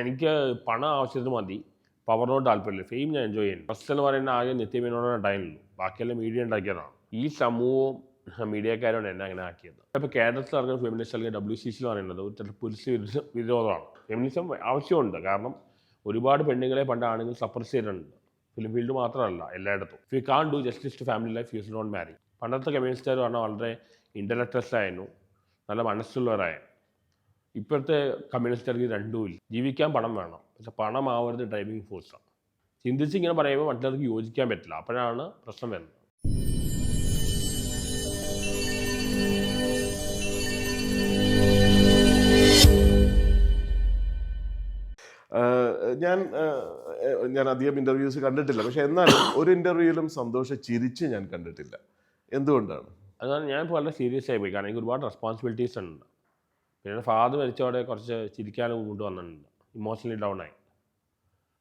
എനിക്ക് പണം ആവശ്യത്തിന് മതി, പവറിനോട് താല്പര്യമില്ല. ഫെയിം ഞാൻ എൻജോയ് ചെയ്യുന്നു. ഫസ്റ്റ് എന്ന് പറയുന്ന ആകെ നിത്യമേനോടാണ് ഉണ്ടായിരുന്നുള്ളൂ, ബാക്കിയെല്ലാം മീഡിയ ഉണ്ടാക്കിയതാണ്. ഈ സമൂഹവും മീഡിയക്കാരാണ് എന്നെ അങ്ങനെ ആക്കിയത്. ഇപ്പോൾ കേരളത്തിൽ ഇറങ്ങുന്ന ഫെമിനിസ്റ്റ് അല്ലെങ്കിൽ WCC എന്ന് പറയുന്നത് ഒരു പുരുഷ വിരോധമാണ്. ഫെമിനിസം ആവശ്യമുണ്ട്, കാരണം ഒരുപാട് പെണ്ണുങ്ങളെ പണ്ട് ആണുങ്ങൾ സപ്രസ് ചെയ്തിട്ടുണ്ട്. ഫിലിം ഫീൽഡ് മാത്രമല്ല, എല്ലായിടത്തും. If you can't do justice to family life, you should not marry. പണ്ടത്തെ കമ്മ്യൂണിസ്റ്റുകാർ പറഞ്ഞാൽ വളരെ ഇൻ്റലക്ച്വൽസ് ആയിരുന്നു, നല്ല മനസ്സുള്ളവരായിരുന്നു. ഇപ്പോഴത്തെ കമ്മ്യൂണിസ്റ്റുകാർക്ക് രണ്ടുമില്ല. ജീവിക്കാൻ പണം വേണം, പക്ഷെ പണം ആവരുത് ഡ്രൈവിംഗ് ഫോഴ്സാണ്. ചിന്തിച്ച് ഇങ്ങനെ പറയുമ്പോൾ മറ്റുള്ളവർക്ക് യോജിക്കാൻ പറ്റില്ല, അപ്പോഴാണ് പ്രശ്നം വരുന്നത്. ഞാൻ അധികം ഇൻ്റർവ്യൂസ് കണ്ടിട്ടില്ല, പക്ഷെ എന്നാലും ഒരു ഇൻ്റർവ്യൂവിലും സന്തോഷം ചിരിച്ച് ഞാൻ കണ്ടിട്ടില്ല. എന്തുകൊണ്ടാണ്? അതാണ് ഞാൻ ഇപ്പോൾ വളരെ സീരിയസ് ആയി പോയി, കാരണം എനിക്ക് ഒരുപാട് റെസ്പോൺസിബിലിറ്റീസ് ഉണ്ട്. പിന്നെ ഫാദർ മരിച്ചോടെ കുറച്ച് ചിരിക്കാനും കൊണ്ടുവന്നിട്ടുണ്ട്, ഇമോഷണലി ഡൗൺ ആയി.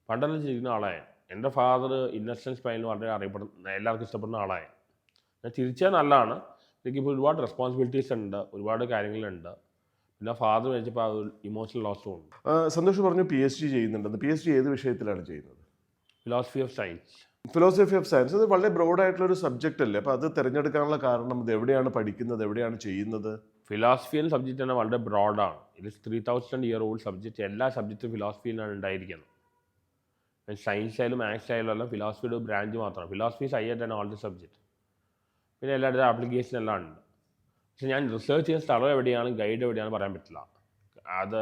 പണ്ടെല്ലാം ചിരിക്കുന്ന ആളായ എൻ്റെ ഫാദർ ഇന്നസെൻസ് സ്പൈനിൽ വളരെ അറിയപ്പെടുന്ന, എല്ലാവർക്കും ഇഷ്ടപ്പെടുന്ന ആളായ. ഞാൻ ചിരിച്ചാൽ നല്ലതാണ്. എനിക്കിപ്പോൾ ഒരുപാട് റെസ്പോൺസിബിലിറ്റീസ് ഉണ്ട്, ഒരുപാട് കാര്യങ്ങളുണ്ട്. പിന്നെ ഫാദർ മരിച്ചപ്പോൾ അത് ഇമോഷണൽ ലോസും ഉണ്ട്. സന്തോഷ് പറഞ്ഞു PhD ചെയ്യുന്നുണ്ടെന്ന്. PhD ഏത് വിഷയത്തിലാണ് ചെയ്യുന്നത്? Philosophy of science. Philosophy of science അത് വളരെ ബ്രോഡായിട്ടുള്ളൊരു സബ്ജക്റ്റ് അല്ലേ? അപ്പോൾ അത് തിരഞ്ഞെടുക്കാനുള്ള കാരണം, ഇത് എവിടെയാണ് പഠിക്കുന്നത്, എവിടെയാണ് ചെയ്യുന്നത്? ഫിലോസഫി എന്ന സബ്ജക്റ്റ് തന്നെ വളരെ ബ്രോഡാണ്. ഇത് 3000 year old സബ്ജക്റ്റ്. എല്ലാ സബ്ജക്റ്റും ഫിലോസഫിയിലാണ് ഉണ്ടായിരിക്കുന്നത്. സയൻസ് ആയാലും മാത്സ് ആയാലും എല്ലാം ഫിലോസഫിയുടെ ബ്രാഞ്ച് മാത്രമാണ്. Philosophy is higher than all the subject. പിന്നെ എല്ലാവരുടെ ആപ്ലിക്കേഷൻ എല്ലാം ഉണ്ട്. പക്ഷെ ഞാൻ റിസർച്ച് ചെയ്യുന്ന സ്ഥലം എവിടെയാണ്, ഗൈഡ് എവിടെയാണ് പറയാൻ പറ്റില്ല. അത്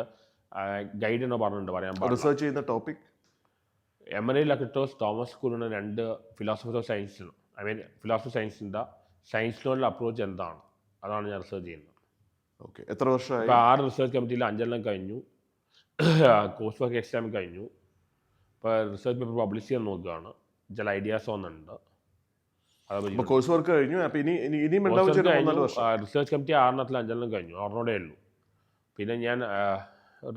ഗൈഡ് എന്നോ പറഞ്ഞിട്ടുണ്ട്, പറയാൻ പാടില്ല. റിസർച്ച് ചെയ്യുന്ന ടോപ്പിക് എമറി ലക്കറ്റോസ്, തോമസ് കുറിന് 2 ഫിലോസഫി ഓഫ് സയൻസിനും, ഫിലോസഫി സയൻസിൻ്റെ സയൻസിനോടുള്ള അപ്രോച്ച് എന്താണ്, അതാണ് ഞാൻ റിസർച്ച് ചെയ്യുന്നത്. ഓക്കെ. എത്ര വർഷമായി? ഇപ്പോൾ 6 റിസർച്ച് കമ്മിറ്റിയിൽ 5 കഴിഞ്ഞു. കോഴ്സ് വർക്ക് എക്സാം കഴിഞ്ഞു. ഇപ്പോൾ റിസർച്ച് പേപ്പർ പബ്ലിഷ് ചെയ്യാൻ നോക്കുകയാണ്. ചില ഐഡിയാസ് വന്നിട്ടുണ്ട്. കോഴ്സ് വർക്ക് കഴിഞ്ഞു. റിസർച്ച് കമ്മിറ്റി 6 5 കഴിഞ്ഞു, 6 ഉള്ളൂ. പിന്നെ ഞാൻ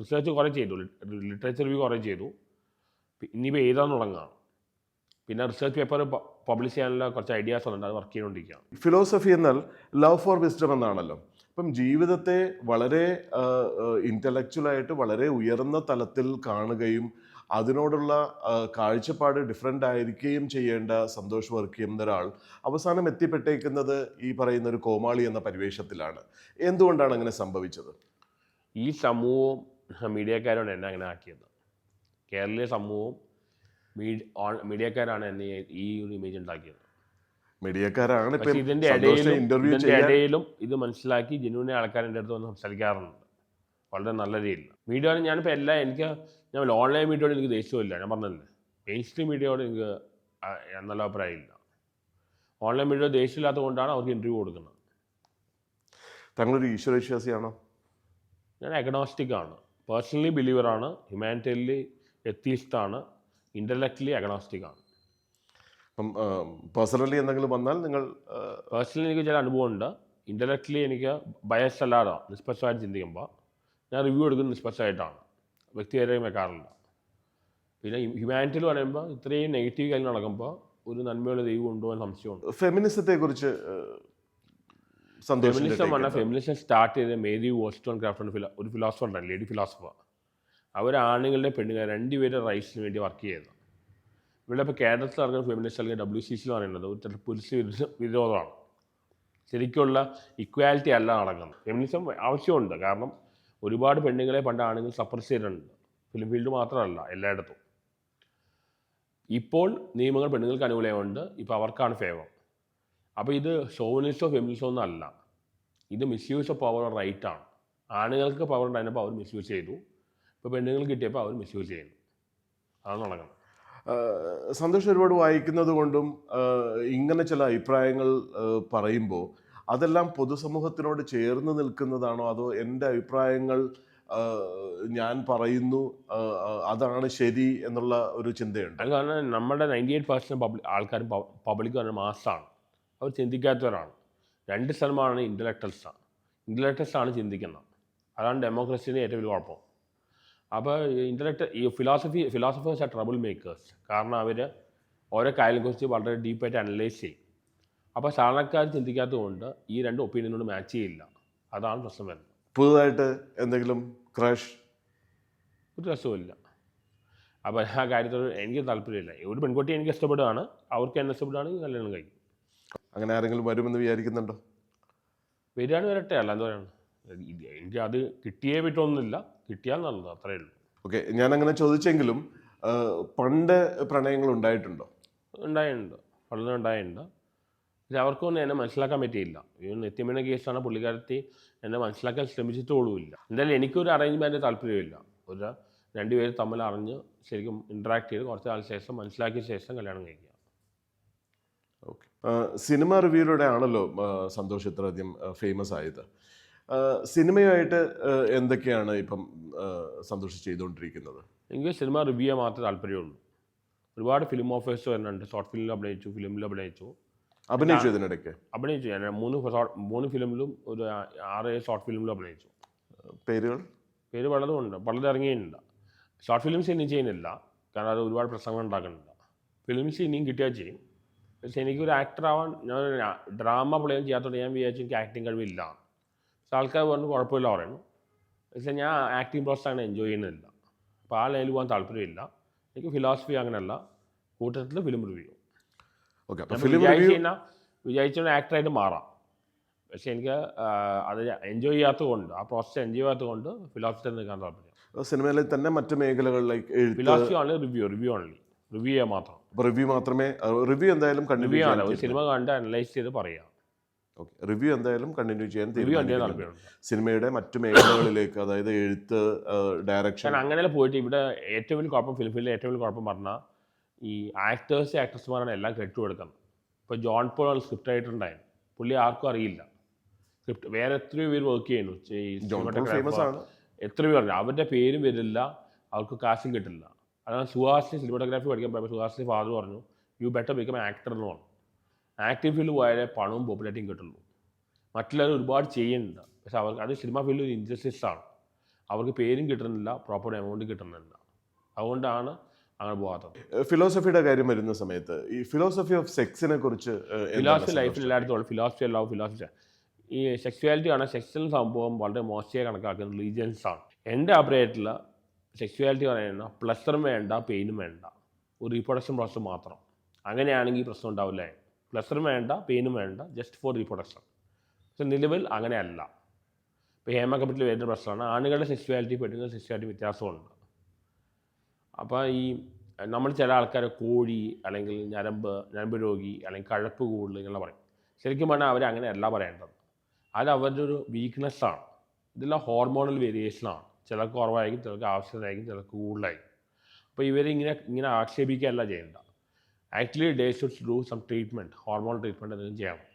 റിസർച്ച് കുറേ ചെയ്തു, ലിറ്ററേച്ചർ റിവ്യൂ കുറേ ചെയ്തു. ഇനിയിപ്പോൾ എഴുതാൻ തുടങ്ങുകയാണ്. പിന്നെ റിസർച്ച് പേപ്പർ പബ്ലിഷ് ചെയ്യാനുള്ള കുറച്ച് ഐഡിയാസ് ഉണ്ട്, അത് വർക്ക് ചെയ്തുകൊണ്ടിരിക്കുകയാണ്. ഫിലോസഫി എന്നാൽ ലവ് ഫോർ വിസ്ഡം എന്നാണല്ലോ. അപ്പം ജീവിതത്തെ വളരെ ഇൻ്റലക്ച്വലായിട്ട് വളരെ ഉയർന്ന തലത്തിൽ കാണുകയും അതിനോടുള്ള കാഴ്ചപ്പാട് ഡിഫറെൻ്റ് ആയിരിക്കുകയും ചെയ്യേണ്ട സന്തോഷ് വർക്ക് ചെയ്യുന്ന ഒരാൾ അവസാനം എത്തിപ്പെട്ടേക്കുന്നത് ഈ പറയുന്ന ഒരു കോമാളി എന്ന പരിവേഷത്തിലാണ്. എന്തുകൊണ്ടാണ് അങ്ങനെ സംഭവിച്ചത്? ഈ സമൂഹവും മീഡിയക്കാരാണ് എന്നെ അങ്ങനെ ആക്കിയത്. കേരളീയ സമൂഹവും മീഡിയക്കാരാണ് എന്നെ ഈ ഒരു ഇമേജ് ഉണ്ടാക്കിയത്. മീഡിയക്കാരാണ്. ഇതിൻ്റെ ഇടയിലും ഇത് മനസ്സിലാക്കി ജനുവിനെ ആൾക്കാരുടെ അടുത്ത് വന്ന് സംസാരിക്കാറുണ്ട് വളരെ നല്ല രീതിയിൽ. മീഡിയ ഞാനിപ്പോൾ ഞാൻ ഓൺലൈൻ മീഡിയയോട് എനിക്ക് ദേഷ്യമില്ല, ഞാൻ പറഞ്ഞല്ലേ. മെയിൻ സ്ട്രീം മീഡിയയോട് എനിക്ക് നല്ല അഭിപ്രായമില്ല. ഓൺലൈൻ മീഡിയ ദേഷ്യമില്ലാത്തത് കൊണ്ടാണ് അവർക്ക് ഇൻ്റർവ്യൂ കൊടുക്കുന്നത്. താങ്കളൊരു ഈശ്വരവിശ്വാസിയാണോ? ഞാൻ അഗ്നോസ്റ്റിക് ആണ്. പേഴ്സണലി ബിലീവറാണ്, ഹ്യൂമാനിറ്റലി എത്തിയിസ്റ്റാണ്, ഇൻ്റലക്ച്വലി അഗ്നോസ്റ്റിക് ആണ്. അപ്പം പേഴ്സണലി എന്തെങ്കിലും വന്നാൽ നിങ്ങൾ? പേഴ്സണലി എനിക്ക് ചില അനുഭവമുണ്ട്. ഇൻ്റലക്ച്വലി എനിക്ക് ബയസ് അല്ലാതെ നിഷ്പക്ഷമായിട്ട് ചിന്തിക്കുമ്പോൾ ഞാൻ റിവ്യൂ എടുക്കുന്നത് നിഷ്പക്ഷമായിട്ടാണ്, വ്യക്തിപരമായി വെക്കാറില്ല. പിന്നെ ഹ്യൂമാനിറ്റിയിൽ പറയുമ്പോൾ ഇത്രയും നെഗറ്റീവ് കാര്യങ്ങൾ നടക്കുമ്പോൾ ഒരു നന്മയുള്ള ദൈവം ഉണ്ടോ എന്ന് സംശയമുണ്ട്. ഫെമിനിസത്തെ കുറിച്ച് ഫെമിനിസം സ്റ്റാർട്ട് ചെയ്ത മേരി വോൾസ്റ്റോൺക്രാഫ്റ്റ്, ഒരു ഫിലോസഫർ ഉണ്ടായിരുന്നു, ലേഡി ഫിലോസഫർ. അവർ ആണുങ്ങളുടെ പെണ്ണുങ്ങൾ രണ്ടുപേരുടെ റൈറ്റ്സിന് വേണ്ടി വർക്ക് ചെയ്തത്. ഇവിടെ ഇപ്പോൾ കേരളത്തിൽ ഇറങ്ങുന്ന ഫെമിനിസ്റ്റ് അല്ലെങ്കിൽ WCC എന്ന് പറയുന്നത് ഒരു പുരുഷ വിരോധമാണ്. ശരിക്കുള്ള ഇക്വാലിറ്റി അല്ല നടക്കുന്നത്. ഫെമിനിസം ആവശ്യമുണ്ട്, കാരണം ഒരുപാട് പെണ്ണുങ്ങളെ പണ്ട് ആണുങ്ങൾ സപ്രസ് ചെയ്തിട്ടുണ്ട്. ഫിലിം ഫീൽഡ് മാത്രമല്ല, എല്ലായിടത്തും. ഇപ്പോൾ നിയമങ്ങൾ പെണ്ണുങ്ങൾക്ക് അനുകൂലമുണ്ട്, ഇപ്പോൾ അവർക്കാണ് ഫേവർ. അപ്പോൾ ഇത് ഷോവിനിസ്റ്റോ ഫെമിനിസ്റ്റോ ഒന്നും അല്ല, ഇത് മിസ്യൂസ് ഓഫ് പവർ റൈറ്റാണ്. ആണുങ്ങൾക്ക് പവർ ഉണ്ടായിരുന്നപ്പോൾ അവർ മിസ്യൂസ് ചെയ്തു, ഇപ്പോൾ പെണ്ണുങ്ങൾ കിട്ടിയപ്പോൾ അവർ മിസ്യൂസ് ചെയ്യുന്നു. അതാണ് നടക്കുന്നത്. സന്തോഷം ഒരുപാട് വായിക്കുന്നത് കൊണ്ടും ഇങ്ങനെ ചില അഭിപ്രായങ്ങൾ പറയുമ്പോൾ അതെല്ലാം പൊതുസമൂഹത്തിനോട് ചേർന്ന് നിൽക്കുന്നതാണോ, അതോ എൻ്റെ അഭിപ്രായങ്ങൾ ഞാൻ പറയുന്നു അതാണ് ശരി എന്നുള്ള ഒരു ചിന്തയുണ്ട്? അത് കാരണം നമ്മുടെ 98% ആൾക്കാരും പബ്ലിക് പറഞ്ഞ മാസമാണ്, അവർ ചിന്തിക്കാത്തവരാണ്. 2% ഇൻ്റലക്ച്വൽസാണ് ചിന്തിക്കുന്നത്. അതാണ് ഡെമോക്രസിയുടെ ഏറ്റവും വലിയ കുഴപ്പം. അപ്പോൾ ഈ ഫിലോസഫേഴ്സ് ആർ ട്രബിൾ മേക്കേഴ്സ്. കാരണം അവർ ഓരോ കാര്യങ്ങളെക്കുറിച്ച് വളരെ ഡീപ്പായിട്ട് അനലൈസ് ചെയ്യും. അപ്പോൾ സാധാരണക്കാർ ചിന്തിക്കാത്തത് കൊണ്ട് ഈ 2 ഒപ്പീനിയനോട് മാച്ച് ചെയ്യില്ല. അതാണ് പ്രശ്നം വരുന്നത്. പുതുതായിട്ട് എന്തെങ്കിലും ക്രഷ്? ഒരു രസവുമില്ല. അപ്പോൾ ആ കാര്യത്തിൽ എനിക്ക് താല്പര്യമില്ല. ഒരു പെൺകുട്ടി എനിക്ക് ഇഷ്ടപ്പെടുകയാണ്, അവർക്ക് എന്നെ ഇഷ്ടപ്പെടുകയാണെങ്കിൽ കല്യാണം കഴിക്കും. അങ്ങനെ ആരെങ്കിലും വരുമെന്ന് വിചാരിക്കുന്നുണ്ടോ? വരികയാണ് വരട്ടെ, അല്ല എന്താ പറയുക, എനിക്ക് അത് കിട്ടിയേ പറ്റുമൊന്നുമില്ല, കിട്ടിയാൽ നല്ലത്, അത്രയേ ഉള്ളൂ. ഓക്കെ, ഞാൻ അങ്ങനെ ചോദിച്ചെങ്കിലും പണ്ട് പ്രണയങ്ങൾ ഉണ്ടായിട്ടുണ്ടോ? ഉണ്ടായിട്ടുണ്ട്, വളരെ ഉണ്ടായിട്ടുണ്ട്. പക്ഷെ അവർക്കൊന്നും എന്നെ മനസ്സിലാക്കാൻ പറ്റിയില്ല. ഈ നിത്യമീന കേസാണ്, പുള്ളിക്കാരത്തി എന്നെ മനസ്സിലാക്കാൻ ശ്രമിച്ചിട്ടുപോലുമില്ല. എന്തായാലും എനിക്കൊരു അറേഞ്ച് മാരേജ് താല്പര്യമില്ല. ഒരു രണ്ടുപേര് തമ്മിൽ അറിഞ്ഞ് ശരിക്കും ഇൻട്രാക്ട് ചെയ്ത് കുറച്ച് നാൾ ശേഷം മനസ്സിലാക്കിയ ശേഷം കല്യാണം കഴിക്കുക. ഓക്കെ, സിനിമ റിവ്യൂയിലൂടെ ആണല്ലോ സന്തോഷ് ഇത്രയധികം ഫേമസ് ആയത്. സിനിമയായിട്ട് എന്തൊക്കെയാണ് ഇപ്പം സന്തോഷ് ചെയ്തുകൊണ്ടിരിക്കുന്നത്? എനിക്ക് സിനിമ റിവ്യൂ ചെയ്യാൻ മാത്രമേ താല്പര്യമുള്ളൂ. ഒരുപാട് ഫിലിം ഓഫേഴ്സ് വരുന്നുണ്ട്. ഷോർട്ട് ഫിലിമിൽ അഭിനയിച്ചു, ഫിലിമിൽ അഭിനയിച്ചു. ഇതിനിടയ്ക്ക് അഭിനയിച്ചു ഞാൻ മൂന്ന് ഫിലിമിലും ഒരു 6 ഷോർട്ട് ഫിലിമിലും അഭിനയിച്ചു. പേര് പലതും ഇറങ്ങിയിട്ടുണ്ട്. ഷോർട്ട് ഫിലിംസ് ഇനിയും ചെയ്യുന്നില്ല, കാരണം അത് ഒരുപാട് പ്രശ്നങ്ങൾ ഉണ്ടാക്കുന്നില്ല. ഫിലിംസ് ഇനിയും കിട്ടിയാൽ ചെയ്യും. പക്ഷേ എനിക്കൊരു ആക്ടർ ആവാൻ, ഞാൻ ഡ്രാമ പ്ലേ ചെയ്യാത്തതുകൊണ്ട് ഞാൻ വിചാരിച്ചു എനിക്ക് ആക്ടിങ് കഴിവില്ല. പക്ഷേ ആൾക്കാർ പറഞ്ഞു കുഴപ്പമില്ല പറയുന്നു. പക്ഷേ ഞാൻ ആക്ടിങ് പ്രോസസ് അങ്ങനെ എൻജോയ് ചെയ്യുന്നില്ല. അപ്പോൾ ആ ലൈനിൽ പോകാൻ താല്പര്യമില്ല. എനിക്ക് ഫിലോസഫി അങ്ങനെയല്ല, കൂട്ടത്തിൽ ഫിലിം റിവ്യൂ. വിചാരിച്ചൊരു ആക്ടറായിട്ട് മാറാം. പക്ഷെ എനിക്ക് അത് എൻജോയ് ചെയ്യാത്തതുകൊണ്ട്, ആ പ്രോസസ് എൻജോയ് ചെയ്യാത്തതുകൊണ്ട് ഫിലോസഫി നിൽക്കാൻ താല്പര്യം. സിനിമയിൽ തന്നെ മറ്റ് മേഖലകളിലേക്ക് ഫിലോസഫി ആണ് റിവ്യൂ ചെയ്യാൻ മാത്രം. റിവ്യൂ എന്തായാലും ഒരു സിനിമ കണ്ട് അനലൈസ് ചെയ്ത് പറയാം. റിവ്യൂ എന്തായാലും കണ്ടിന്യൂ ചെയ്യാൻ താല്പര്യമുണ്ട്. സിനിമയുടെ മറ്റു മേഖലകളിലേക്ക്, അതായത് എഴുത്ത്, ഡയറക്ഷൻ, അങ്ങനെ പോയിട്ട് ഇവിടെ ഏറ്റവും വലിയ കുഴപ്പം, ഫിലിമിലെ ഏറ്റവും വലിയ കുഴപ്പം പറഞ്ഞാൽ ഈ ആക്ടേഴ്സുമാരാണ് എല്ലാം ക്രെഡിറ്റ് കൊടുക്കുന്നത്. ഇപ്പോൾ ജോൺ പോൾ സ്ക്രിപ്റ്റ് ആയിട്ടുണ്ടായിരുന്നു, പുള്ളി ആർക്കും അറിയില്ല. സ്ക്രിപ്റ്റ് വേറെ എത്രയോ പേര് വർക്ക് ചെയ്യുന്നു, എത്ര പേർ പറഞ്ഞു, അവരുടെ പേരും വരില്ല, അവർക്ക് കാശും കിട്ടില്ല. അതാണ് സുഹാസിന് സിനിമാറ്റോഗ്രാഫി പഠിക്കാൻ പോയപ്പോൾ സുഹാസിന് ഫാദർ പറഞ്ഞു, യു ബെറ്റർ ബിക്കം ആക്ടർ എന്ന് പറഞ്ഞു. ആക്ടിങ് ഫീൽഡ് പോയാലേ പണവും പോപ്പുലാരിറ്റിയും കിട്ടുള്ളൂ. മറ്റുള്ളവർ ഒരുപാട് ചെയ്യുന്നുണ്ട്, പക്ഷെ അവർക്ക് അത് സിനിമ ഫീൽഡിൽ ഒരു ഇൻജസ്റ്റിസ് ആണ്. അവർക്ക് പേരും കിട്ടുന്നില്ല, പ്രോപ്പർ എമൗണ്ടും കിട്ടുന്നില്ല. അതുകൊണ്ടാണ് അങ്ങനെ പോകാത്തത്. ഫിലോസഫിയുടെ കാര്യം വരുന്ന സമയത്ത് ഈ ഫിലോസഫി ഓഫ് സെക്സിനെ കുറിച്ച്, ഫിലോസഫി ലൈഫിൽ എല്ലായിടത്തും ഫിലോസഫി ലവ്, ഫിലോസഫി ഈ സെക്സ്വാലിറ്റി ആണ്. സെക്സ്വൽ സംഭവം വളരെ മോശമായി കണക്കാക്കുന്ന റിലീജിയൻസ് ആണ്. എൻ്റെ അഭിപ്രായത്തിൽ സെക്സ്വാലിറ്റി പറയുന്ന പ്ലഷറും വേണ്ട, പെയിനും വേണ്ട, ഒരു റീപ്രൊഡക്ഷൻ പ്രോസസ് മാത്രം. അങ്ങനെയാണെങ്കിൽ പ്രശ്നം ഉണ്ടാവില്ല. പ്ലഷറും വേണ്ട, പെയിനും വേണ്ട, ജസ്റ്റ് ഫോർ റീപ്രൊഡക്ഷൻ. പക്ഷെ നിലവിൽ അങ്ങനെയല്ല. ഇപ്പോൾ ഹേമ കമ്മിറ്റിയിൽ വരുന്ന പ്രശ്നമാണ് ആണുങ്ങളുടെ സെക്സ്വാലിറ്റി പെണ്ണുങ്ങളുടെ സെക്സ്വാലിറ്റി വ്യത്യാസമുണ്ട്. അപ്പോൾ ഈ നമ്മൾ ചില ആൾക്കാരെ കോഴി അല്ലെങ്കിൽ ഞരമ്പ് രോഗി അല്ലെങ്കിൽ കഴപ്പ് കൂടുതൽ ഇങ്ങനെ പറയും. ശരിക്കും പറഞ്ഞാൽ അവർ അങ്ങനെയല്ല പറയേണ്ടത്. അത് അവരുടെ ഒരു വീക്ക്നെസ്സാണ്. ഇതെല്ലാം ഹോർമോണൽ വേരിയേഷനാണ്. ചിലർക്ക് കുറവായിരിക്കും, ചിലർക്ക് ആവശ്യമായിരിക്കും, ചിലർക്ക് കൂടുതലായിരിക്കും. അപ്പോൾ ഇങ്ങനെ ആക്ഷേപിക്കുകയല്ല ചെയ്യേണ്ട. Actually they should do some treatment, hormone treatment എന്തെങ്കിലും ചെയ്യണം.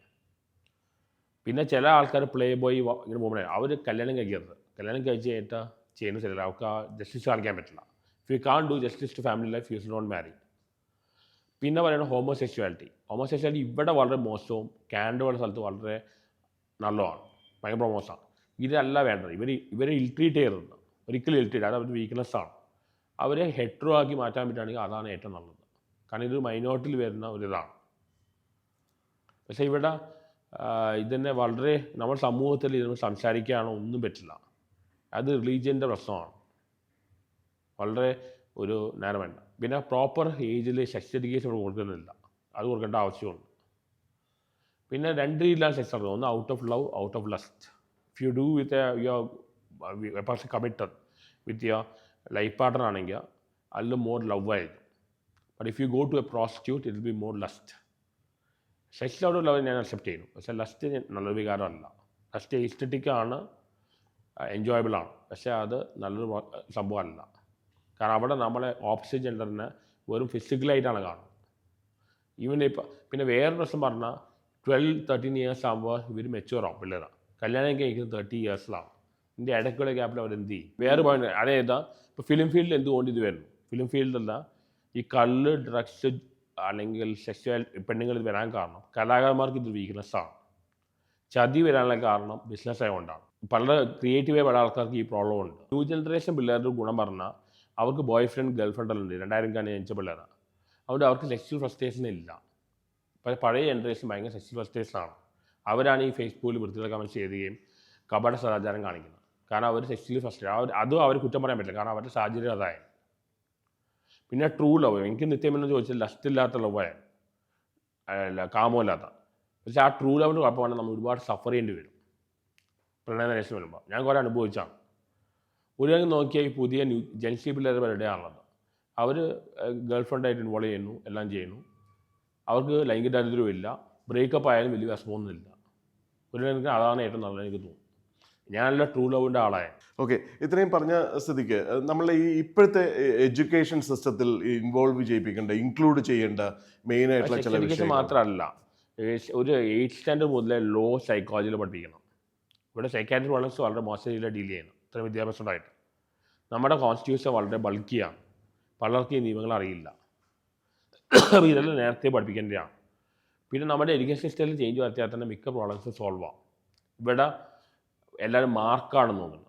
പിന്നെ ചില ആൾക്കാർ പ്ലേ ബോയ് ഇങ്ങനെ പോകുമ്പോൾ അവർ കല്യാണം കഴിക്കരുത്. കല്യാണം കഴിച്ച് കഴിഞ്ഞിട്ട് ചെയ്യുന്ന ചിലർ അവർക്ക് ആ ജസ്റ്റിസ് കാണിക്കാൻ പറ്റില്ല. If you can't do justice to family life, you should not marry. പിന്നെ പറയുന്നത് ഹോമോസെക്ച്വാലിറ്റി ഇവിടെ വളരെ മോശവും, കാനഡ പോലെ സ്ഥലത്ത് വളരെ നല്ലതാണ്, ഭയങ്കര മോശമാണ്. ഇതല്ല വേണ്ടത്. ഇവരെ ഇൽട്രീറ്റ് ചെയ്യരുത്, ഒരിക്കലും ഇൽട്രീറ്റ്. അത് അവരുടെ വീക്ക്നെസ്സാണ്. അവരെ ഹെട്രോ ആക്കി മാറ്റാൻ പറ്റുകയാണെങ്കിൽ അതാണ് ഏറ്റവും നല്ലത്. കാരണം ഇത് മൈനോറിറ്റിയിൽ വരുന്ന ഒരിതാണ്. പക്ഷേ ഇവിടെ ഇതന്നെ വളരെ നമ്മൾ സമൂഹത്തിൽ ഇതിന് സംസാരിക്കുകയാണോ ഒന്നും പറ്റില്ല. അത് റിലീജിയൻ്റെ പ്രശ്നമാണ്. വളരെ ഒരു നേരം വേണ്ട. പിന്നെ പ്രോപ്പർ ഏജിൽ സെക്സ് എഡ്യൂക്കേഷൻ കൊടുക്കുന്നില്ല, അത് കൊടുക്കേണ്ട ആവശ്യമുണ്ട്. പിന്നെ രണ്ട് രീതിയിലാണ് സെക്സ് നടക്കുന്നത്. ഒന്ന് out of love, out of lust. If you do with your person committed with your life partner ആണെങ്കിൽ അതിൽ മോർ ലവ് ആയിരിക്കും. But if you go to a prostitute it will be more lust. Sex out of love ഞാൻ accept ചെയ്യുന്നു, പക്ഷേ lust നല്ലൊരു വികാരമല്ല. Lust എസ്തെറ്റിക്കാണ്, എൻജോയബിളാണ്, പക്ഷേ അത് നല്ലൊരു സംഭവമല്ല. കാരണം അവിടെ നമ്മളെ ഓപ്പോസിറ്റ് ജെൻഡറിനെ വെറും ഫിസിക്കലായിട്ടാണ് കാണുന്നത്. ഈവൻ ഇപ്പം പിന്നെ വേറൊരു പ്രശ്നം പറഞ്ഞാൽ 12-13 ഇയേഴ്സ് ആകുമ്പോൾ ഇവർ മെച്ചുവറാവും പിള്ളേരാണ്. കല്യാണം കഴിക്കുന്നത് 30 ഇയേഴ്സിലാണ്. ഇതിൻ്റെ ഇടയ്ക്കുള്ള ഗ്യാപ്പിൽ അവരെന്ത് ചെയ്യും? വേറെ പോയിന്റ് അതേതാ, ഇപ്പോൾ ഫിലിം ഫീൽഡിൽ എന്തുകൊണ്ട് ഇത് വരുന്നു? ഫിലിം ഫീൽഡല്ല ഈ കള്ള്, ഡ്രഗ്സ് അല്ലെങ്കിൽ സെക്സ്വൽ പെണ്ണുങ്ങൾ ഇത് വരാൻ കാരണം കലാകാരന്മാർക്ക് ഇത് വീക്ക്നെസ്സാണ്. ചതി വരാനുള്ള കാരണം ബിസിനസ് ആയതുകൊണ്ടാണ്. പല ക്രിയേറ്റീവായ പല ആൾക്കാർക്ക് ഈ പ്രോബ്ലം ഉണ്ട്. ന്യൂ ജനറേഷൻ പിള്ളേരുടെ ഗുണം പറഞ്ഞാൽ അവർക്ക് ബോയ് ഫ്രണ്ട്, ഗേൾ ഫ്രണ്ട് എല്ലാം ഉണ്ട്. 2000 ജനിച്ച പിള്ളേരാണ്. അതുകൊണ്ട് അവർക്ക് സെക്സ്വൽ ഫ്രസ്ട്രേഷൻ ഇല്ല. പഴയ ജനറേഷൻ ഭയങ്കര സെക്സ്വൽ ഫ്രസ്ട്രേഷനാണ്. അവരാണ് ഈ ഫേസ്ബുക്കിൽ വൃത്തിയുള്ള കമൻറ്റ് ചെയ്യുകയും കപട സദാചാരം കാണിക്കുന്നത്. കാരണം അവർ സെക്സ്വലി ഫസ്റ്റ് അതും അവർ കുറ്റം പറയാൻ പറ്റില്ല, കാരണം അവരുടെ സാഹചര്യം അതായത്. പിന്നെ ട്രൂ ലവ്, എനിക്ക് നിത്യമെന്ന് ചോദിച്ചാൽ ലസ്റ്റ് ഇല്ലാത്ത ലവായ അല്ല കാമമില്ലാത്ത. പക്ഷേ ആ ട്രൂ ലവിന് കുഴപ്പമാണ്, നമ്മൾ ഒരുപാട് സഫർ ചെയ്യേണ്ടി വരും പ്രണയ രസം വരുമ്പോൾ. ഞാൻ കുറേ അനുഭവിച്ചാണ്. ഒരു രംഗം നോക്കിയാൽ ഈ പുതിയ ജെൻസി പിള്ളേരുടെ പരിപാടിയാണുള്ളത്. അവർ ഗേൾ ഫ്രണ്ടായിട്ട് ഇൻവോൾവ് ചെയ്യുന്നു, എല്ലാം ചെയ്യുന്നു. അവർക്ക് ലൈംഗിക ദാരിദ്ര്യവും ഇല്ല, ബ്രേക്കപ്പ് ആയാലും വലിയ വിഷമമൊന്നുമില്ല. ഒരു രംഗത്തിന് അതാണ് ഏറ്റവും നല്ലത് എനിക്ക് തോന്നുന്നു. ഞാനല്ല ട്രൂ ലവിൻ്റെ ആളായ. ഓക്കെ, ഇത്രയും പറഞ്ഞ സ്ഥിതിക്ക് നമ്മളെ ഈ ഇപ്പോഴത്തെ എഡ്യൂക്കേഷൻ സിസ്റ്റത്തിൽ ഇൻവോൾവ് ചെയ്യിപ്പിക്കേണ്ട, ഇൻക്ലൂഡ് ചെയ്യേണ്ട മെയിൻ ആയിട്ടുള്ള ചില വിഷയങ്ങൾ മാത്രമല്ല, ഒരു 8th സ്റ്റാൻഡേർഡ് മുതലേ ലോ സൈക്കോളജിയിൽ പഠിപ്പിക്കണം. ഇവിടെ സൈക്കാട്രി വളരെ മോശം രീതിയിൽ ഡീൽ ചെയ്യണം, ഇത്രയും വിദ്യാഭ്യാസം ഉണ്ടായിട്ട്. നമ്മുടെ കോൺസ്റ്റിറ്റ്യൂഷൻ വളരെ ബൾക്കിയാണ്, പലർക്കും ഈ നിയമങ്ങൾ അറിയില്ല. ഇതെല്ലാം നേരത്തെ പഠിപ്പിക്കേണ്ടതാണ്. പിന്നെ നമ്മുടെ എഡ്യൂക്കേഷൻ സിസ്റ്റത്തിൽ ചേഞ്ച് വരുത്തിയാൽ തന്നെ മിക്ക പ്രോബ്ലംസും സോൾവ് ആവും. ഇവിടെ എല്ലാവരും മാർക്കാണ് നോക്കുന്നത്.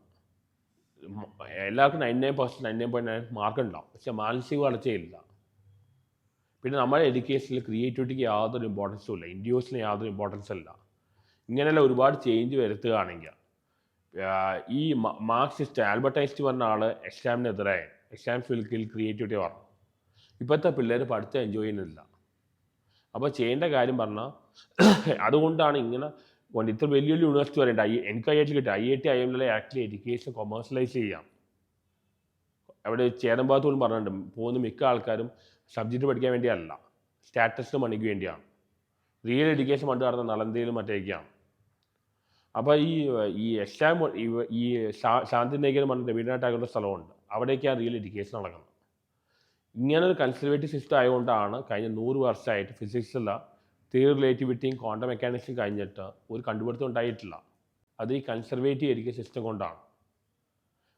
എല്ലാവർക്കും 99%, 99.9 മാർക്ക് ഉണ്ടാവും, പക്ഷേ മാനസിക വളർച്ചയില്ല. പിന്നെ നമ്മുടെ എഡ്യൂക്കേഷനിൽ ക്രിയേറ്റിവിറ്റിക്ക് യാതൊരു ഇമ്പോർട്ടൻസും ഇല്ല, ഇൻഡിവിജ്വൽസിന് യാതൊരു ഇമ്പോർട്ടൻസും ഇല്ല. ഇങ്ങനെയുള്ള ഒരുപാട് ചേഞ്ച് വരുത്തുകയാണെങ്കിൽ ഈ മാർക്സിസ്റ്റ് ആൽബർട്ട് ഐൻസ്റ്റീൻ പറഞ്ഞ ആൾ എക്സാമിനെതിരെ എക്സാംസ് വിൽ കിൽ ക്രിയേറ്റിവിറ്റി പറഞ്ഞു. ഇപ്പോഴത്തെ പിള്ളേർ പഠിത്തം എൻജോയ് ചെയ്യുന്നില്ല. അപ്പോൾ ചെയ്യേണ്ട കാര്യം പറഞ്ഞാൽ അതുകൊണ്ടാണ് ഇങ്ങനെ ഇത്ര വലിയ യൂണിവേഴ്സിറ്റി പറയേണ്ട. എനിക്ക് IIT കിട്ടുക, IIT IIMലെ ആക്ച്വലി എഡ്യൂക്കേഷൻ കൊമേഴ്സ്യലൈസ് ചെയ്യാം. അവിടെ ചേതമ്പാത്ത് പോലും പറഞ്ഞിട്ടുണ്ട്, പോകുന്ന മിക്ക ആൾക്കാരും സബ്ജക്റ്റ് പഠിക്കാൻ വേണ്ടിയല്ല, സ്റ്റാറ്റസിന് മണിക്ക് വേണ്ടിയാണ്. റിയൽ എഡ്യൂക്കേഷൻ പണ്ട് നടന്ന നളന്തയിലും മറ്റേക്കാണ്. അപ്പോൾ ഈ എക്സാം ഈ ശാന്തിനികേതൻ പറഞ്ഞ രവീന്ദ്രനാഥ് ടാഗോറിൻ്റെ സ്ഥലമുണ്ട്, അവിടേക്കാണ് റിയൽ എഡ്യൂക്കേഷൻ നടക്കുന്നത്. ഇങ്ങനൊരു കൺസർവേറ്റീവ് സിസ്റ്റം ആയതുകൊണ്ടാണ് കഴിഞ്ഞ 100 വർഷമായിട്ട് ഫിസിക്സിലുള്ള തിയറി റിലേറ്റിവിറ്റിയും ക്വാണ്ടം മെക്കാനിക്സും കഴിഞ്ഞിട്ട് ഒരു കണ്ടുപിടുത്തം ഉണ്ടായിട്ടില്ല. അത് ഈ കൺസർവേറ്റീവ് എഡ്യൂക്കേഷൻ സിസ്റ്റം കൊണ്ടാണ്.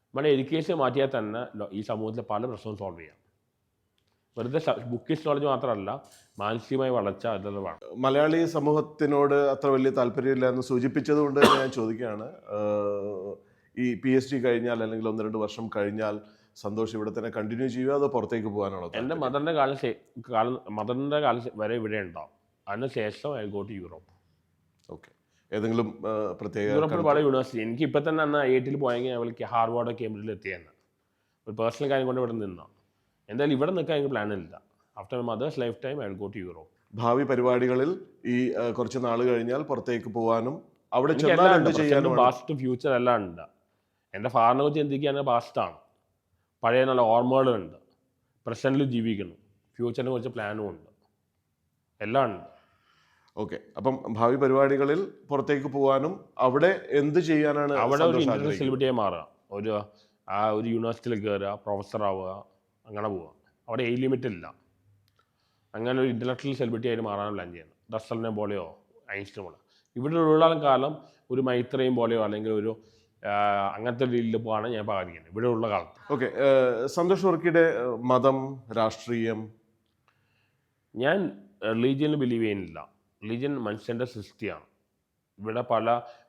നമ്മുടെ എഡ്യൂക്കേഷൻ മാറ്റിയാൽ തന്നെ ഈ സമൂഹത്തിലെ പല പ്രശ്നവും സോൾവ് ചെയ്യാം. വെറുതെ ബുക്കിഷ് നോളജ് മാത്രമല്ല, മാനസികമായി വളർച്ച അതെല്ലാം വേണം. മലയാളി സമൂഹത്തിനോട് അത്ര വലിയ താല്പര്യമില്ല എന്ന് സൂചിപ്പിച്ചത് കൊണ്ട് ഞാൻ ചോദിക്കുകയാണ്, ഈ PhD കഴിഞ്ഞാൽ അല്ലെങ്കിൽ 1-2 വർഷം കഴിഞ്ഞാൽ സന്തോഷ് ഇവിടെ തന്നെ കണ്ടിന്യൂ ചെയ്യുക, അതോ പുറത്തേക്ക് പോകാനാണോ? എൻ്റെ മദറിൻ്റെ കാലം വരെ ഇവിടെ ഉണ്ടാവും. അതിനുശേഷം I go to Europe. Okay, ഏതെങ്കിലും പ്രത്യേക യൂറോപ്പിൽ പല യൂണിവേഴ്സിറ്റി, എനിക്ക് ഇപ്പം തന്നെ അന്ന് IIT പോയെങ്കിൽ അവൾക്ക് ഹാർവാർഡ് കേംബ്രിഡ്ജിൽ എത്തിയെന്ന് ഒരു പേഴ്സണൽ കാര്യം കൊണ്ട് ഇവിടെ നിന്നാണ്. എന്തായാലും ഇവിടെ നിൽക്കാൻ എനിക്ക് പ്ലാനില്ല. After my mother's lifetime I will go to Europe. ഭാവി പരിപാടികളിൽ ഈ കുറച്ച് നാൾ കഴിഞ്ഞാൽ പുറത്തേക്ക് പോകാനും അവിടെ ചെന്നാൽ എന്ത് ചെയ്യാനും പാസ്റ്റ് ഫ്യൂച്ചർ എല്ലാം ഉണ്ട്. എൻ്റെ ഫാറിനെ കുറിച്ച് ചിന്തിക്കുകയാണെങ്കിൽ പാസ്റ്റാണ്, പഴയ നല്ല ഓർമ്മകളുണ്ട്, പ്രസൻറ്റിൽ ജീവിക്കുന്നു, ഫ്യൂച്ചറിനെ കുറിച്ച് പ്ലാനും ഉണ്ട്, എല്ലാം ഉണ്ട്. ഓക്കെ, അപ്പം ഭാവി പരിപാടികളിൽ പുറത്തേക്ക് പോകാനും അവിടെ എന്ത് ചെയ്യാനാണ്? അവിടെ ഒരു ഇന്റർനാഷണൽ സെലിബ്രിറ്റിയായി മാറുക, ഒരു യൂണിവേഴ്സിറ്റിയിൽ കയറുക, പ്രൊഫസർ ആവുക, അങ്ങനെ പോവുക. അവിടെ ഏജ് ലിമിറ്റ് ഇല്ല. അങ്ങനെ ഒരു ഇൻ്റലക്ച്വൽ സെലിബ്രിറ്റി ആയിട്ട് മാറാനും പ്ലാൻ ചെയ്യുന്നത്. റസലിനെ പോലെയോ ഐൻസ്റ്റീൻ പോലെ. ഇവിടെ ഉള്ള കാലം ഒരു മൈത്രയും പോലെയോ അല്ലെങ്കിൽ ഒരു അങ്ങനത്തെ രീതിയിൽ പോകാണ് ഞാൻ ആഗ്രഹിക്കുന്നത് ഇവിടെ ഉള്ള കാലത്ത്. ഓക്കെ, സന്തോഷ് വർക്കിയുടെ മതം, രാഷ്ട്രീയം? ഞാൻ റിലീജിയനിൽ ബിലീവ് ചെയ്യുന്നില്ല. റിലീജിയൻ മനുഷ്യൻ്റെ സൃഷ്ടിയാണ്. ഇവിടെ പല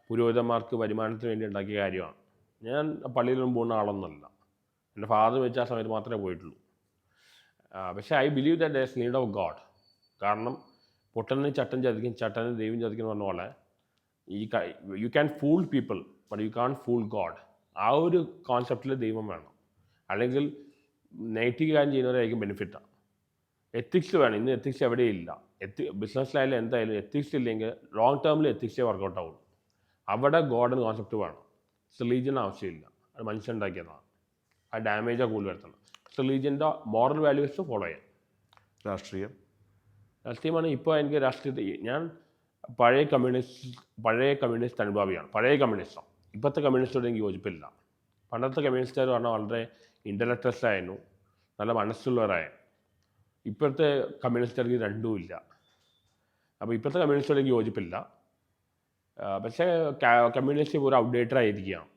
പുരോഹിതന്മാർക്ക് വരുമാനത്തിന് വേണ്ടി ഉണ്ടാക്കിയ കാര്യമാണ്. ഞാൻ പള്ളിയിലൊന്നും പോകുന്ന ആളൊന്നുമല്ല. എൻ്റെ ഫാദർ വെച്ച ആ സമയത്ത് മാത്രമേ പോയിട്ടുള്ളൂ. പക്ഷേ I believe that there is need of God. കാരണം പൊട്ടനെ ചട്ടൻ ചതിക്കും, ചട്ടനെ ദൈവം ചതിക്കും എന്ന് പറഞ്ഞ പോലെ you can fool people but you can't fool God. ആ ഒരു കോൺസെപ്റ്റിൽ ദൈവം വേണം. അല്ലെങ്കിൽ നെഗറ്റീവ് കാര്യം ചെയ്യുന്നവരായിരിക്കും ബെനിഫിറ്റാണ്. എത്തിക്സ് വേണം. ഇന്ന് എത്തിക്സ് എവിടെയില്ല. ബിസിനസ്സിലായാലും എന്തായാലും എത്തിക്സ് ഇല്ലെങ്കിൽ ലോങ് ടേമിൽ എത്തിക്സേ വർക്കൗട്ട് ആവുള്ളൂ. അവിടെ ഗോഡ് എന്ന കോൺസെപ്റ്റ് വേണം. റിലീജിയൻ ആവശ്യമില്ല, അത് മനുഷ്യനുണ്ടാക്കിയതാണ്. ആ ഡാമേജാണ് കൂടുതൽ വരുത്തണം. റിലീജിയൻ്റെ മോറൽ വാല്യൂസ് ഫോളോ ചെയ്യാം. രാഷ്ട്രീയമാണ് ഇപ്പോൾ എനിക്ക് രാഷ്ട്രീയത്തിൽ ഞാൻ പഴയ കമ്മ്യൂണിസ്റ്റ് അനുഭാവിയാണ്. പഴയ കമ്മ്യൂണിസ്റ്റാണ്. ഇപ്പോഴത്തെ കമ്മ്യൂണിസ്റ്റോട് എനിക്ക് യോജിപ്പില്ല. പണ്ടത്തെ കമ്മ്യൂണിസ്റ്റുകാർ പറഞ്ഞാൽ വളരെ ഇൻ്റലക്ച്വൽസ് ആയിരുന്നു, നല്ല മനസ്സുള്ളവരായിരുന്നു. ഇപ്പോഴത്തെ കമ്മ്യൂണിസ്റ്റുകാർക്ക് രണ്ടുമില്ല. അപ്പോൾ ഇപ്പോഴത്തെ കമ്മ്യൂണിസ്റ്റോട് എനിക്ക് യോജിപ്പില്ല. പക്ഷേ കമ്മ്യൂണിസ്റ്റ് ഒരു ഔട്ട്ഡേറ്റഡ് ആയിരിക്കുകയാണ്.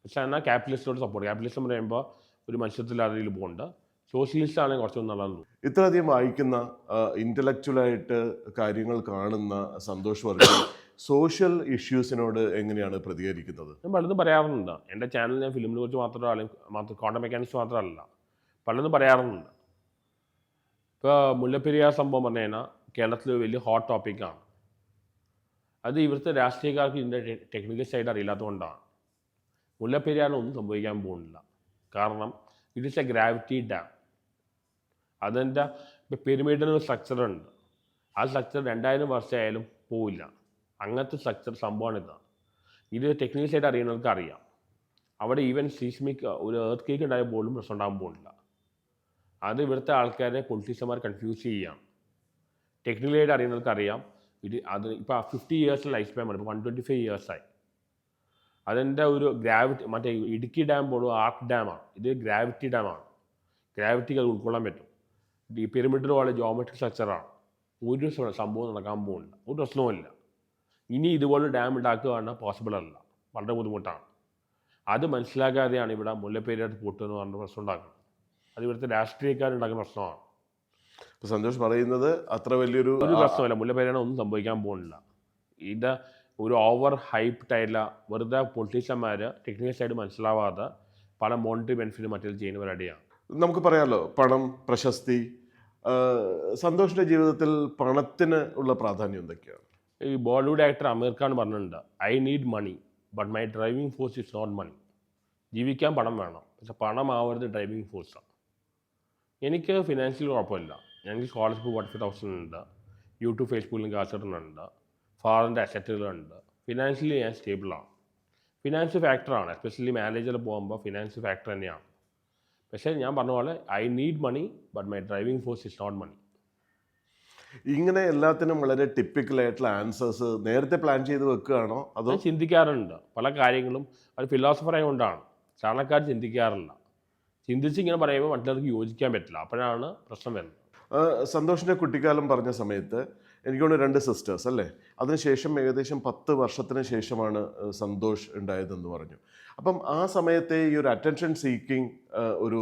പക്ഷേ എന്നാൽ ക്യാപിറ്റലിസ്റ്റോട് സപ്പോർട്ട്. ക്യാപിറ്റലിസം പറയുമ്പോൾ ഒരു മനുഷ്യത്തില്ലാത്ത രീതിയിൽ പോകുന്നുണ്ട്. സോഷ്യലിസ്റ്റ് ആണെങ്കിൽ കുറച്ചൊന്നും നല്ലതാണ്. ഇത്രയധികം വായിക്കുന്ന, ഇൻ്റലക്ച്വലായിട്ട് കാര്യങ്ങൾ കാണുന്ന സന്തോഷ് വർക്കി സോഷ്യൽ ഇഷ്യൂസിനോട് എങ്ങനെയാണ് പ്രതികരിക്കുന്നത്? ഞാൻ പലതും പറയാറുണ്ട്. എൻ്റെ ചാനൽ ഞാൻ ഫിലിമിനെ കുറിച്ച് മാത്രമോ അല്ലെങ്കിൽ ക്വാണ്ടം മെക്കാനിക്സ് മാത്രമല്ല, പലതും പറയാറുണ്ട്. ഇപ്പോൾ മുല്ലപ്പെരിയാർ സംഭവം പറഞ്ഞു കഴിഞ്ഞാൽ കേരളത്തിൽ വലിയ ഹോട്ട് ടോപ്പിക്കാണ്. അത് ഇവിടുത്തെ രാഷ്ട്രീയക്കാർക്ക് ഇതിൻ്റെ ടെക്നിക്കൽ സൈഡ് അറിയില്ലാത്തതുകൊണ്ടാണ്. മുല്ലപ്പെരിയാറിനൊന്നും സംഭവിക്കാൻ പോകുന്നില്ല. കാരണം it is A gravity dam. അതിൻ്റെ ഇപ്പോൾ പിരമിഡിന് സ്ട്രക്ചറുണ്ട്. ആ സ്ട്രക്ചർ 2000 വർഷമായാലും പോവില്ല. അങ്ങനത്തെ സ്ട്രക്ചർ സംഭവമാണ് ഇതാണ്. ഇത് ടെക്നിക്കലായിട്ട് അറിയുന്നവർക്ക് അറിയാം. അവിടെ ഈവൻ സീസ്മിക് ഒരു എർത്ത് കേക്ക് ഉണ്ടായ പോലും പ്രശ്നം ഉണ്ടാകാൻ പോകുന്നില്ല. അത് ഇവിടുത്തെ ആൾക്കാരെ പൊളിറ്റീഷ്യന്മാർ കൺഫ്യൂസ് ചെയ്യുകയാണ്. ടെക്നിക്കലായിട്ട് അറിയുന്നവർക്ക് അറിയാം. അത് ഇപ്പോൾ 50 ഇയേഴ്സ് ലൈഫ് സ്പാൻ ആണ്. ഇപ്പോൾ 125 ഇയേഴ്സായി. അതിൻ്റെ ഒരു ഗ്രാവിറ്റി, മറ്റേ ഇടുക്കി ഡാം പോലും ആർക്ക് ഡാമാണ്. ഇത് ഗ്രാവിറ്റി ഡാമാണ്. ഗ്രാവിറ്റിക്ക് അത് ഉൾക്കൊള്ളാൻ പറ്റും. ഈ പിരമിഡിന് പോലെ ജോമെട്രിക് സ്ട്രക്ചറാണ്. ഒരു സംഭവം നടക്കാൻ പോകുന്നില്ല, ഒരു പ്രശ്നവുമില്ല. ഇനി ഇതുപോലെ ഡാം ഉണ്ടാക്കുകയാണ് പോസിബിൾ അല്ല, വളരെ ബുദ്ധിമുട്ടാണ്. അത് മനസ്സിലാക്കാതെയാണ് ഇവിടെ മുല്ലപ്പെരിയാർ പൂട്ടുമെന്ന് പറഞ്ഞ പ്രശ്നം ഉണ്ടാക്കുന്നത്. അത് ഇവിടുത്തെ രാഷ്ട്രീയക്കാരുണ്ടാക്കുന്ന പ്രശ്നമാണ്. ഇപ്പോൾ സന്തോഷ് പറയുന്നത് അത്ര വലിയൊരു പ്രശ്നമല്ല, മുല്ലപ്പെരിയാർ ഒന്നും സംഭവിക്കാൻ പോകുന്നില്ല. ഇത് ഒരു ഓവർ ഹൈപ്ഡ് ആയിട്ടുള്ള വെറുതെ പൊളിറ്റീഷ്യന്മാർ ടെക്നിക്കൽ സൈഡ് മനസ്സിലാവാതെ പല മോണിറ്ററി ബെനിഫിറ്റ് മറ്റേ ചെയ്യുന്ന പരിപാടിയാണ്. നമുക്ക് പറയാമല്ലോ, പണം, പ്രശസ്തി. സന്തോഷിൻ്റെ ജീവിതത്തിൽ പണത്തിന് ഉള്ള പ്രാധാന്യം എന്തൊക്കെയാണ്? ഈ ബോളിവുഡ് ആക്ടർ അമീർ ഖാൻ പറഞ്ഞിട്ടുണ്ട്, I need money but my driving force is not money. ജീവിക്കാൻ പണം വേണം, പക്ഷെ പണം ആവരുത് ഡ്രൈവിംഗ് ഫോഴ്സാണ്. എനിക്ക് ഫിനാൻഷ്യൽ കുഴപ്പമില്ല. ഞങ്ങൾക്ക് സ്കോളർഷിപ്പ് 45,000 ഉണ്ട്. യൂട്യൂബ് ഫേസ്ബുക്കിലും കാശിടുന്നുണ്ട്. ഫാറിൻ്റെ അസറ്റുകളുണ്ട്. ഫിനാൻഷ്യലി ഞാൻ സ്റ്റേബിളാണ്. ഫിനാൻഷ്യൽ ഫാക്ടറാണ്, എസ്പെഷ്യലി മാനേജറിൽ പോകുമ്പോൾ ഫിനാൻഷ്യൽ ഫാക്ടർ തന്നെയാണ്. പക്ഷേ ഞാൻ പറഞ്ഞ പോലെ I need money but my driving force is not money. ഇങ്ങനെ എല്ലാത്തിനും വളരെ ടിപ്പിക്കലായിട്ടുള്ള ആൻസേഴ്സ് നേരത്തെ പ്ലാൻ ചെയ്ത് വെക്കുകയാണോ അതോ? ചിന്തിക്കാറുണ്ട്. പല കാര്യങ്ങളും ഒരു ഫിലോസഫറായ കൊണ്ടാണ്. സാധാരണക്കാർ ചിന്തിക്കാറില്ല. ചിന്തിച്ച് ഇങ്ങനെ പറയുമ്പോൾ മറ്റുള്ളവർക്ക് യോജിക്കാൻ പറ്റില്ല. അപ്പോഴാണ് പ്രശ്നം വരുന്നത്. സന്തോഷിൻ്റെ കുട്ടിക്കാലം പറഞ്ഞ സമയത്ത് എനിക്ക് തോന്നുന്നു 2 സിസ്റ്റേഴ്സ് അല്ലേ? അതിനുശേഷം ഏകദേശം 10 വർഷത്തിന് ശേഷമാണ് സന്തോഷ് ഉണ്ടായതെന്ന് പറഞ്ഞു. അപ്പം ആ സമയത്തെ ഈ ഒരു അറ്റൻഷൻ സീക്കിങ് ഒരു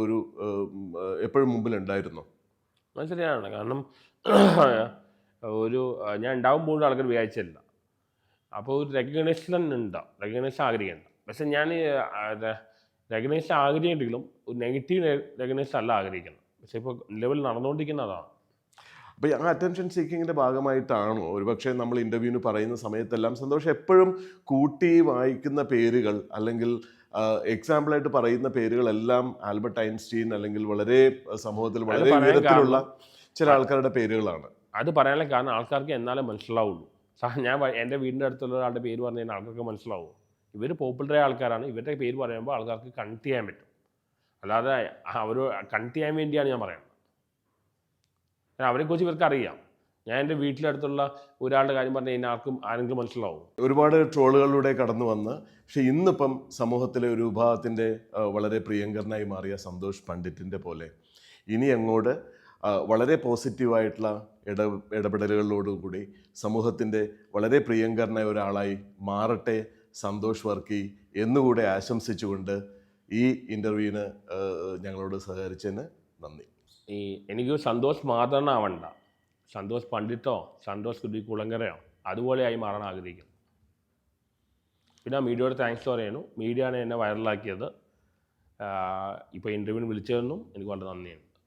എപ്പോഴും മുമ്പിലുണ്ടായിരുന്നോ? അത് ശരിയാണ്. കാരണം ഞാൻ ഉണ്ടാകുമ്പോൾ ആൾക്കാർ വിചാരിച്ചില്ല. അപ്പോൾ ഒരു റെക്കഗ്നേഷൻ ഉണ്ട്, റെക്കഗ്നേഷൻ ആഗ്രഹിക്കുന്നുണ്ട്. പക്ഷെ ഞാൻ റെക്കഗ്നേഷൻ ആഗ്രഹിക്കുന്നെങ്കിലും ഒരു നെഗറ്റീവ് റെക്കഗ്നേഷൻ അല്ല ആഗ്രഹിക്കുന്നത്. പക്ഷേ ഇപ്പോൾ നിലവിൽ നടന്നുകൊണ്ടിരിക്കുന്ന അതാണ്. അപ്പോൾ ആ അറ്റൻഷൻ സീക്കിങ്ങിൻ്റെ ഭാഗമായിട്ടാണോ ഒരുപക്ഷെ നമ്മൾ ഇൻ്റർവ്യൂവിന് പറയുന്ന സമയത്തെല്ലാം സന്തോഷം എപ്പോഴും കൂട്ടി വായിക്കുന്ന പേരുകൾ അല്ലെങ്കിൽ എക്സാമ്പിളായിട്ട് പറയുന്ന പേരുകളെല്ലാം ആൽബർട്ട് ഐൻസ്റ്റീൻ അല്ലെങ്കിൽ വളരെ സമൂഹത്തിൽ വളരെ ഉയരത്തിലുള്ള ചില ആൾക്കാരുടെ പേരുകളാണ്? അത് പറയാനുള്ള കാരണം ആൾക്കാർക്ക് എന്നാലേ മനസ്സിലാവുള്ളൂ. ഞാൻ എൻ്റെ വീടിൻ്റെ അടുത്തുള്ള ഒരാളുടെ പേര് പറഞ്ഞു കഴിഞ്ഞാൽ ആൾക്കാർക്ക് മനസ്സിലാവും. ഇവർ പോപ്പുലറായ ആൾക്കാരാണ്. ഇവരുടെ പേര് പറയുമ്പോൾ ആൾക്കാർക്ക് കണക്ട് ചെയ്യാൻ പറ്റും. അല്ലാതെ അവർ കണക്ട് ചെയ്യാൻ വേണ്ടിയാണ് ഞാൻ പറയുന്നത്. അവരെക്കുറിച്ച് ഇവർക്ക് അറിയാം. ഞാൻ എൻ്റെ വീട്ടിലടുത്തുള്ള ഒരാളുടെ കാര്യം പറഞ്ഞു കഴിഞ്ഞാൽ ആരെങ്കിലും മനസ്സിലാവും. ഒരുപാട് ട്രോളുകളിലൂടെ കടന്നു വന്ന് പക്ഷെ ഇന്നിപ്പം സമൂഹത്തിലെ ഒരു വിഭാഗത്തിൻ്റെ വളരെ പ്രിയങ്കരനായി മാറിയ സന്തോഷ് പണ്ഡിറ്റിൻ്റെ പോലെ ഇനി അങ്ങോട്ട് വളരെ പോസിറ്റീവായിട്ടുള്ള ഇടപെടലുകളോടുകൂടി സമൂഹത്തിൻ്റെ വളരെ പ്രിയങ്കരനായ ഒരാളായി മാറട്ടെ സന്തോഷ് വർക്കി എന്നുകൂടെ ആശംസിച്ചുകൊണ്ട് ഈ ഇൻ്റർവ്യൂവിന് ഞങ്ങളോട് സഹകരിച്ചതിന് നന്ദി. എനിക്ക് സന്തോഷ് മാതണ്ണാവണ്ട, സന്തോഷ് പണ്ഡിറ്റോ സന്തോഷ് കുളങ്കരയോ അതുപോലെയായി മാറാൻ ആഗ്രഹിക്കുന്നു. പിന്നെ മീഡിയയോട് താങ്ക്സ് പറയുന്നു. മീഡിയയാണ് എന്നെ വൈറലാക്കിയത്. ഇപ്പോൾ ഇൻ്റർവ്യൂവിന് വിളിച്ചതെന്നും എനിക്ക് വളരെ നന്ദിയാണ്.